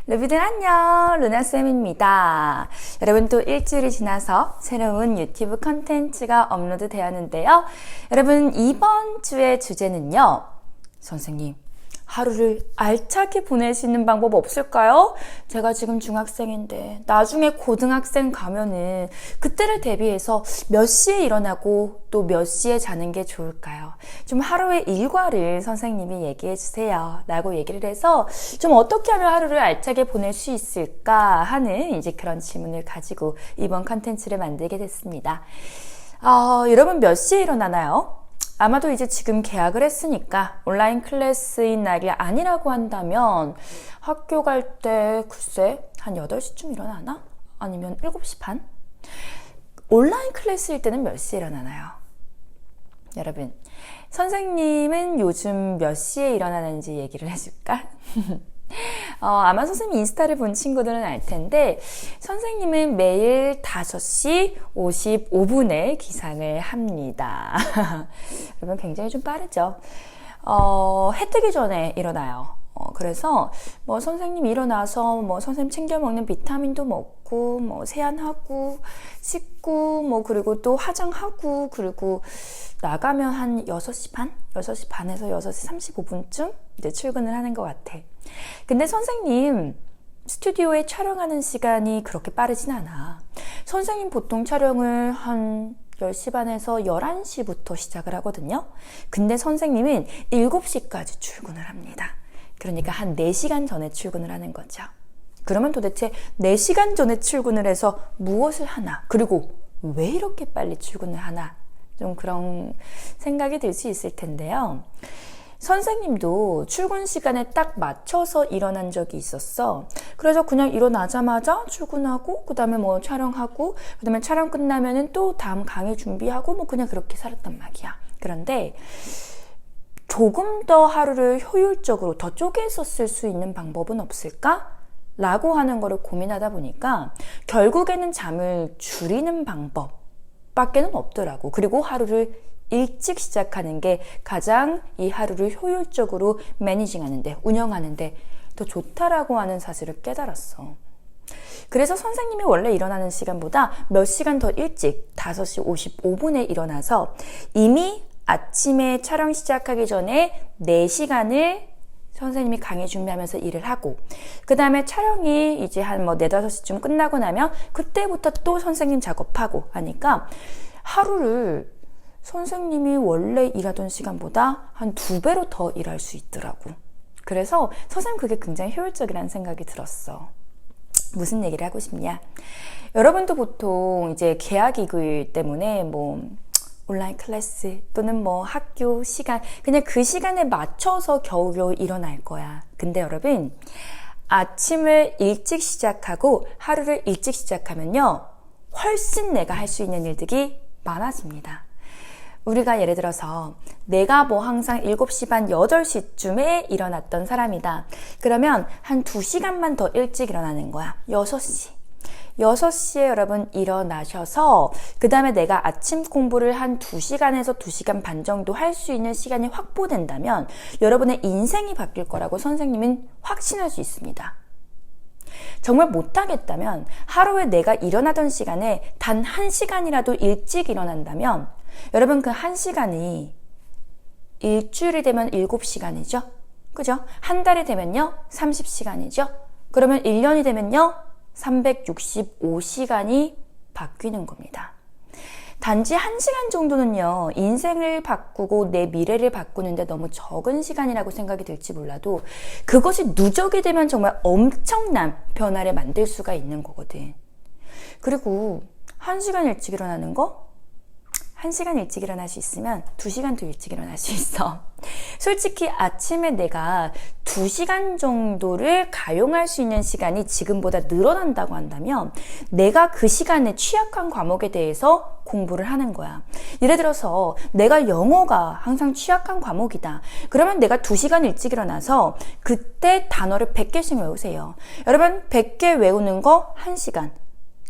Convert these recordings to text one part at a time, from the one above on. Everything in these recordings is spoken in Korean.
루비들 안녕, 루나쌤입니다. 여러분 또 일주일이 지나서 새로운 유튜브 컨텐츠가 업로드 되었는데요. 여러분 이번 주의 주제는요. 선생님, 하루를 알차게 보낼 수 있는 방법 없을까요? 제가 지금 중학생인데 나중에 고등학생 가면은 그때를 대비해서 몇 시에 일어나고 또 몇 시에 자는 게 좋을까요? 좀 하루의 일과를 선생님이 얘기해 주세요 라고 얘기를 해서 좀 어떻게 하면 하루를 알차게 보낼 수 있을까 하는 이제 그런 질문을 가지고 이번 컨텐츠를 만들게 됐습니다. 여러분 몇 시에 일어나나요? 아마도 이제 지금 개학을 했으니까 온라인 클래스인 날이 아니라고 한다면 학교 갈 때 글쎄 한 8시쯤 일어나나? 아니면 7시 반? 온라인 클래스일 때는 몇 시에 일어나나요? 여러분, 선생님은 요즘 몇 시에 일어나는지 얘기를 해줄까? 아마 선생님 인스타를 본 친구들은 알 텐데 선생님은 매일 5시 55분에 기상을 합니다. 여러분 굉장히 좀 빠르죠? 해 뜨기 전에 일어나요. 그래서 뭐 선생님 일어나서 뭐 선생님 챙겨 먹는 비타민도 먹고 뭐 세안하고 씻고 뭐 그리고 또 화장하고 그리고 나가면 한 6시 반? 6시 반에서 6시 35분쯤 이제 출근을 하는 것 같아. 근데 선생님 스튜디오에 촬영하는 시간이 그렇게 빠르진 않아. 선생님 보통 촬영을 한 10시 반에서 11시부터 시작을 하거든요. 근데 선생님은 7시까지 출근을 합니다. 그러니까 한 4시간 전에 출근을 하는 거죠. 그러면 도대체 4시간 전에 출근을 해서 무엇을 하나? 그리고 왜 이렇게 빨리 출근을 하나? 좀 그런 생각이 들 수 있을 텐데요. 선생님도 출근 시간에 딱 맞춰서 일어난 적이 있었어. 그래서 그냥 일어나자마자 출근하고 그 다음에 뭐 촬영하고 그 다음에 촬영 끝나면은 또 다음 강의 준비하고 뭐 그냥 그렇게 살았단 말이야. 그런데 조금 더 하루를 효율적으로 더 쪼개서 쓸 수 있는 방법은 없을까? 라고 하는 거를 고민하다 보니까 결국에는 잠을 줄이는 방법 밖에는 없더라고. 그리고 하루를 일찍 시작하는 게 가장 이 하루를 효율적으로 매니징하는데, 운영하는데 더 좋다라고 하는 사실을 깨달았어. 그래서 선생님이 원래 일어나는 시간보다 몇 시간 더 일찍 5시 55분에 일어나서 이미 아침에 촬영 시작하기 전에 4시간을 선생님이 강의 준비하면서 일을 하고 그 다음에 촬영이 이제 한 4, 5시쯤 끝나고 나면 그때부터 또 선생님 작업하고 하니까 하루를 선생님이 원래 일하던 시간보다 한 2배로 더 일할 수 있더라고. 그래서 선생님 그게 굉장히 효율적이라는 생각이 들었어. 무슨 얘기를 하고 싶냐? 여러분도 보통 이제 개학이기 때문에 뭐 온라인 클래스 또는 뭐 학교 시간 그냥 그 시간에 맞춰서 겨우겨우 일어날 거야. 근데 여러분 아침을 일찍 시작하고 하루를 일찍 시작하면요 훨씬 내가 할 수 있는 일들이 많아집니다. 우리가 예를 들어서 내가 뭐 항상 7시 반 8시쯤에 일어났던 사람이다. 그러면 한 2시간만 더 일찍 일어나는 거야. 6시에 여러분 일어나셔서 그 다음에 내가 아침 공부를 한 2시간에서 2시간 반 정도 할 수 있는 시간이 확보된다면 여러분의 인생이 바뀔 거라고 선생님은 확신할 수 있습니다. 정말 못하겠다면 하루에 내가 일어나던 시간에 단 1시간이라도 일찍 일어난다면 여러분 그 1시간이 일주일이 되면 7시간이죠. 그죠? 한 달이 되면요 30시간이죠. 그러면 1년이 되면요 365시간이 바뀌는 겁니다. 단지 1시간 정도는요 인생을 바꾸고 내 미래를 바꾸는데 너무 적은 시간이라고 생각이 들지 몰라도 그것이 누적이 되면 정말 엄청난 변화를 만들 수가 있는 거거든. 그리고 1시간 일찍 일어나는 거 1시간 일찍 일어날 수 있으면 2시간 더 일찍 일어날 수 있어. 솔직히 아침에 내가 2시간 정도를 가용할 수 있는 시간이 지금보다 늘어난다고 한다면 내가 그 시간에 취약한 과목에 대해서 공부를 하는 거야. 예를 들어서 내가 영어가 항상 취약한 과목이다. 그러면 내가 2시간 일찍 일어나서 그때 단어를 100개씩 외우세요. 여러분 100개 외우는 거 1시간.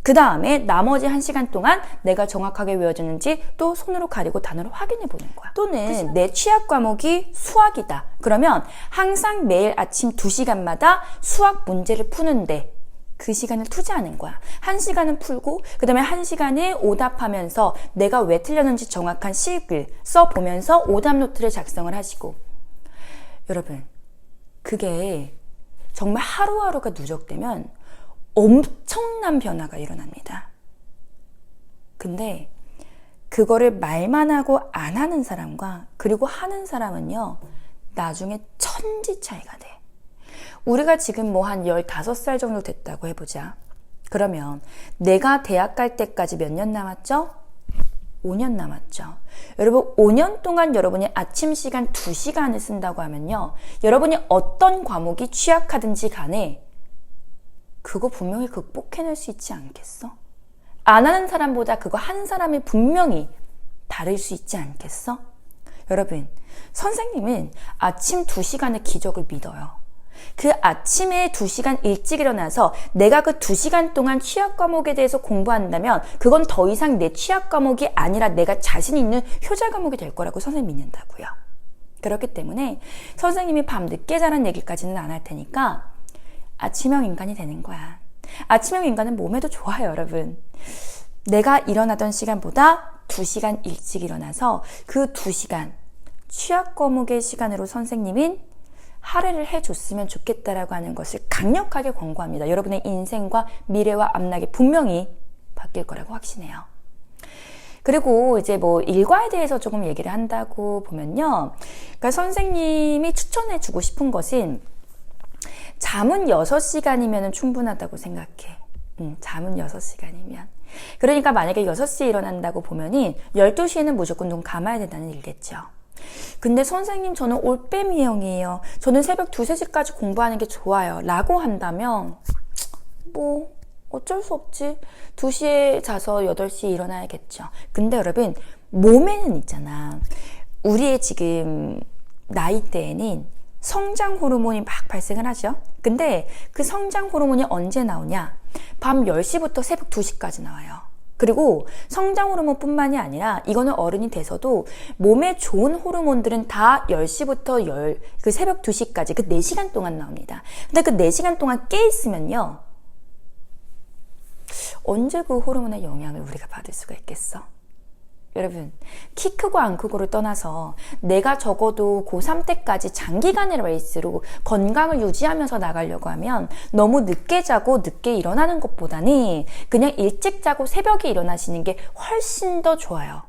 그 다음에 나머지 1시간 동안 내가 정확하게 외워졌는지 또 손으로 가리고 단어를 확인해 보는 거야. 또는 내 취약 과목이 수학이다. 그러면 항상 매일 아침 2시간마다 수학 문제를 푸는데 그 시간을 투자하는 거야. 1시간은 풀고 그 다음에 1시간을 오답하면서 내가 왜 틀렸는지 정확한 식을 써보면서 오답 노트를 작성을 하시고, 여러분 그게 정말 하루하루가 누적되면 엄청난 변화가 일어납니다. 근데 그거를 말만 하고 안 하는 사람과 그리고 하는 사람은요, 나중에 천지 차이가 돼. 우리가 지금 뭐 한 15살 정도 됐다고 해보자. 그러면 내가 대학 갈 때까지 몇 년 남았죠? 5년 남았죠. 여러분 5년 동안 여러분이 아침 시간 2시간을 쓴다고 하면요, 여러분이 어떤 과목이 취약하든지 간에 그거 분명히 극복해낼 수 있지 않겠어? 안 하는 사람보다 그거 한 사람이 분명히 다를 수 있지 않겠어? 여러분, 선생님은 아침 2시간의 기적을 믿어요. 그 아침에 2시간 일찍 일어나서 내가 그 2시간 동안 취약 과목에 대해서 공부한다면 그건 더 이상 내 취약 과목이 아니라 내가 자신 있는 효자 과목이 될 거라고 선생님이 믿는다고요. 그렇기 때문에 선생님이 밤 늦게 자라는 얘기까지는 안 할 테니까 아침형 인간이 되는 거야. 아침형 인간은 몸에도 좋아요, 여러분. 내가 일어나던 시간보다 2시간 일찍 일어나서 그 2시간 취약 과목의 시간으로 선생님인 할애를 해줬으면 좋겠다라고 하는 것을 강력하게 권고합니다. 여러분의 인생과 미래와 앞날이 분명히 바뀔 거라고 확신해요. 그리고 이제 뭐 일과에 대해서 조금 얘기를 한다고 보면요, 그러니까 선생님이 추천해주고 싶은 것은 잠은 6시간이면 충분하다고 생각해. 잠은 6시간이면. 그러니까 만약에 6시에 일어난다고 보면은 12시에는 무조건 눈 감아야 된다는 일겠죠. 근데 선생님 저는 올빼미형이에요. 저는 새벽 2, 3시까지 공부하는 게 좋아요. 라고 한다면 뭐 어쩔 수 없지. 2시에 자서 8시에 일어나야겠죠. 근데 여러분 몸에는 있잖아. 우리의 지금 나이대에는 성장 호르몬이 막 발생을 하죠. 근데 그 성장 호르몬이 언제 나오냐? 밤 10시부터 새벽 2시까지 나와요. 그리고 성장 호르몬뿐만이 아니라 이거는 어른이 돼서도 몸에 좋은 호르몬들은 다 10시부터 그 새벽 2시까지 그 4시간 동안 나옵니다. 근데 그 4시간 동안 깨 있으면요, 언제 그 호르몬의 영향을 우리가 받을 수가 있겠어? 여러분, 키 크고 안 크고를 떠나서 내가 적어도 고3 때까지 장기간의 레이스로 건강을 유지하면서 나가려고 하면 너무 늦게 자고 늦게 일어나는 것보다는 그냥 일찍 자고 새벽에 일어나시는 게 훨씬 더 좋아요.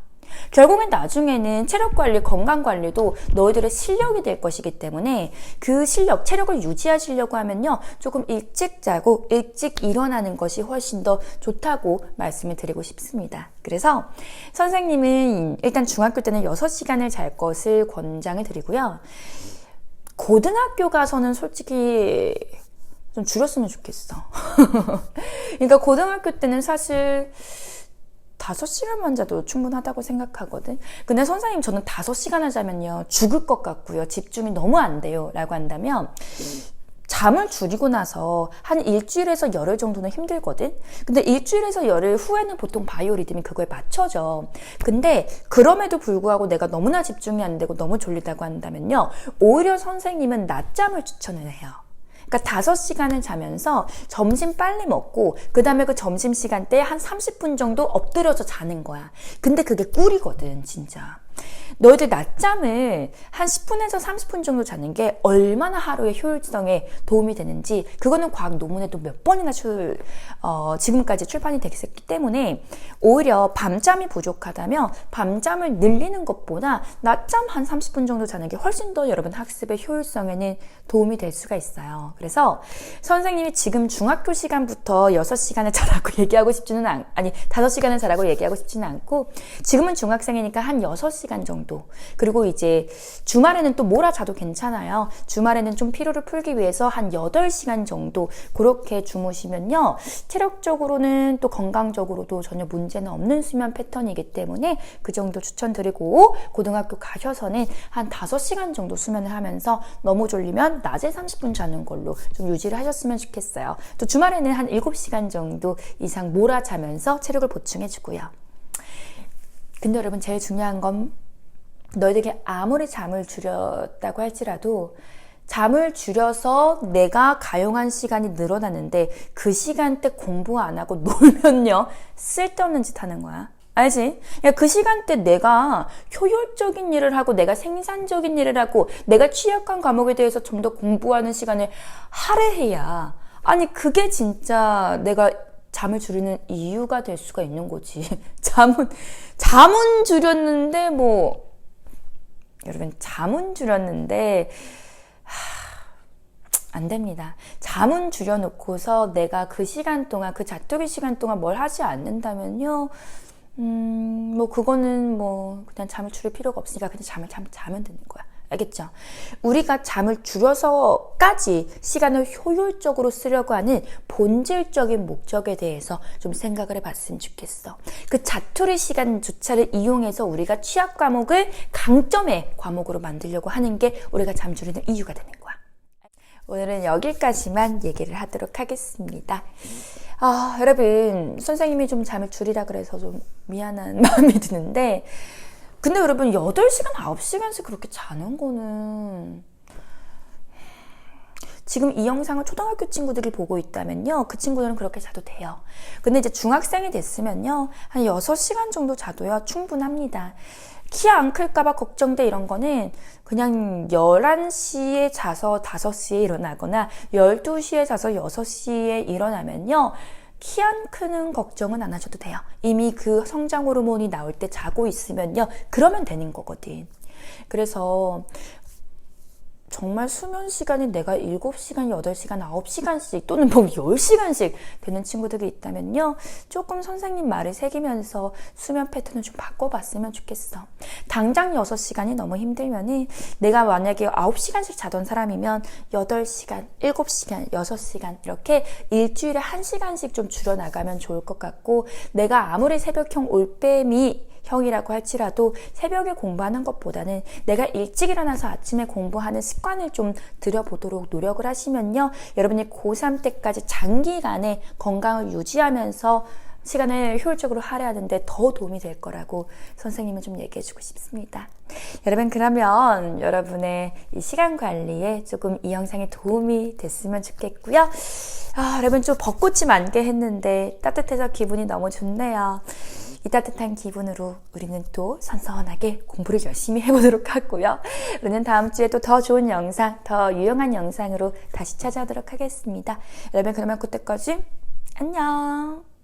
결국엔 나중에는 체력관리, 건강관리도 너희들의 실력이 될 것이기 때문에 그 실력, 체력을 유지하시려고 하면요, 조금 일찍 자고 일찍 일어나는 것이 훨씬 더 좋다고 말씀을 드리고 싶습니다. 그래서 선생님은 일단 중학교 때는 6시간을 잘 것을 권장을 드리고요. 고등학교 가서는 솔직히 좀 줄였으면 좋겠어. 그러니까 고등학교 때는 사실 5시간만 자도 충분하다고 생각하거든. 근데 선생님 저는 5시간을 자면요 죽을 것 같고요, 집중이 너무 안 돼요 라고 한다면 잠을 줄이고 나서 한 일주일에서 열흘 정도는 힘들거든. 근데 일주일에서 열흘 후에는 보통 바이오리듬이 그거에 맞춰져. 근데 그럼에도 불구하고 내가 너무나 집중이 안 되고 너무 졸리다고 한다면요, 오히려 선생님은 낮잠을 추천을 해요. 그러니까 5시간을 자면서 점심 빨리 먹고 그 다음에 그 점심시간대에 한 30분 정도 엎드려서 자는 거야. 근데 그게 꿀이거든 진짜. 너희들 낮잠을 한 10분에서 30분 정도 자는 게 얼마나 하루의 효율성에 도움이 되는지 그거는 과학 논문에도 몇 번이나 지금까지 출판이 됐기 때문에 오히려 밤잠이 부족하다면 밤잠을 늘리는 것보다 낮잠 한 30분 정도 자는 게 훨씬 더 여러분 학습의 효율성에는 도움이 될 수가 있어요. 그래서 선생님이 지금 중학교 시간부터 6시간을 자라고 얘기하고 싶지는 아니 5시간을 자라고 얘기하고 싶지는 않고, 지금은 중학생이니까 한 6시간 정도 정도. 그리고 이제 주말에는 또 몰아자도 괜찮아요. 주말에는 좀 피로를 풀기 위해서 한 8시간 정도 그렇게 주무시면요. 체력적으로는 또 건강적으로도 전혀 문제는 없는 수면 패턴이기 때문에 그 정도 추천드리고, 고등학교 가셔서는 한 5시간 정도 수면을 하면서 너무 졸리면 낮에 30분 자는 걸로 좀 유지를 하셨으면 좋겠어요. 또 주말에는 한 7시간 정도 이상 몰아자면서 체력을 보충해주고요. 근데 여러분, 제일 중요한 건 너희들에게 아무리 잠을 줄였다고 할지라도 잠을 줄여서 내가 가용한 시간이 늘어나는데 그 시간대 공부 안 하고 놀면요, 쓸데없는 짓 하는 거야. 알지? 야, 그 시간대 내가 효율적인 일을 하고 내가 생산적인 일을 하고 내가 취약한 과목에 대해서 좀 더 공부하는 시간을 할애해야, 아니 그게 진짜 내가 잠을 줄이는 이유가 될 수가 있는 거지. 잠은 줄였는데 여러분, 잠은 줄였는데 안 됩니다. 잠은 줄여놓고서 내가 그 시간 동안, 그 자투리 시간 동안 뭘 하지 않는다면요, 그거는 그냥 잠을 줄일 필요가 없으니까 그냥 자면 되는 거야. 알겠죠? 우리가 잠을 줄여서까지 시간을 효율적으로 쓰려고 하는 본질적인 목적에 대해서 좀 생각을 해봤으면 좋겠어. 그 자투리 시간조차를 이용해서 우리가 취약 과목을 강점의 과목으로 만들려고 하는 게 우리가 잠 줄이는 이유가 되는 거야. 오늘은 여기까지만 얘기를 하도록 하겠습니다. 여러분, 선생님이 좀 잠을 줄이라 그래서 좀 미안한 마음이 드는데, 근데 여러분, 8시간, 9시간씩 그렇게 자는 거는, 지금 이 영상을 초등학교 친구들이 보고 있다면요, 그 친구들은 그렇게 자도 돼요. 근데 이제 중학생이 됐으면요, 한 6시간 정도 자도요, 충분합니다. 키 안 클까봐 걱정돼, 이런 거는 그냥 11시에 자서 5시에 일어나거나 12시에 자서 6시에 일어나면요, 키 안 크는 걱정은 안 하셔도 돼요. 이미 그 성장 호르몬이 나올 때 자고 있으면요, 그러면 되는 거거든. 그래서 정말 수면 시간이 내가 7시간, 8시간, 9시간씩 또는 10시간씩 되는 친구들이 있다면요, 조금 선생님 말을 새기면서 수면 패턴을 좀 바꿔봤으면 좋겠어. 당장 6시간이 너무 힘들면은, 내가 만약에 9시간씩 자던 사람이면 8시간, 7시간, 6시간 이렇게 일주일에 1시간씩 좀 줄여나가면 좋을 것 같고, 내가 아무리 새벽형 올빼미 형이라고 할지라도 새벽에 공부하는 것보다는 내가 일찍 일어나서 아침에 공부하는 습관을 좀 들여보도록 노력을 하시면요, 여러분이 고3 때까지 장기간에 건강을 유지하면서 시간을 효율적으로 할애하는데 더 도움이 될 거라고 선생님은 좀 얘기해주고 싶습니다. 여러분, 그러면 여러분의 이 시간 관리에 조금 이 영상이 도움이 됐으면 좋겠고요. 여러분, 좀 벚꽃이 만개했는데 따뜻해서 기분이 너무 좋네요. 이 따뜻한 기분으로 우리는 또 선선하게 공부를 열심히 해보도록 하고요. 우리는 다음 주에 또 더 좋은 영상, 더 유용한 영상으로 다시 찾아오도록 하겠습니다. 여러분, 그러면 그때까지 안녕.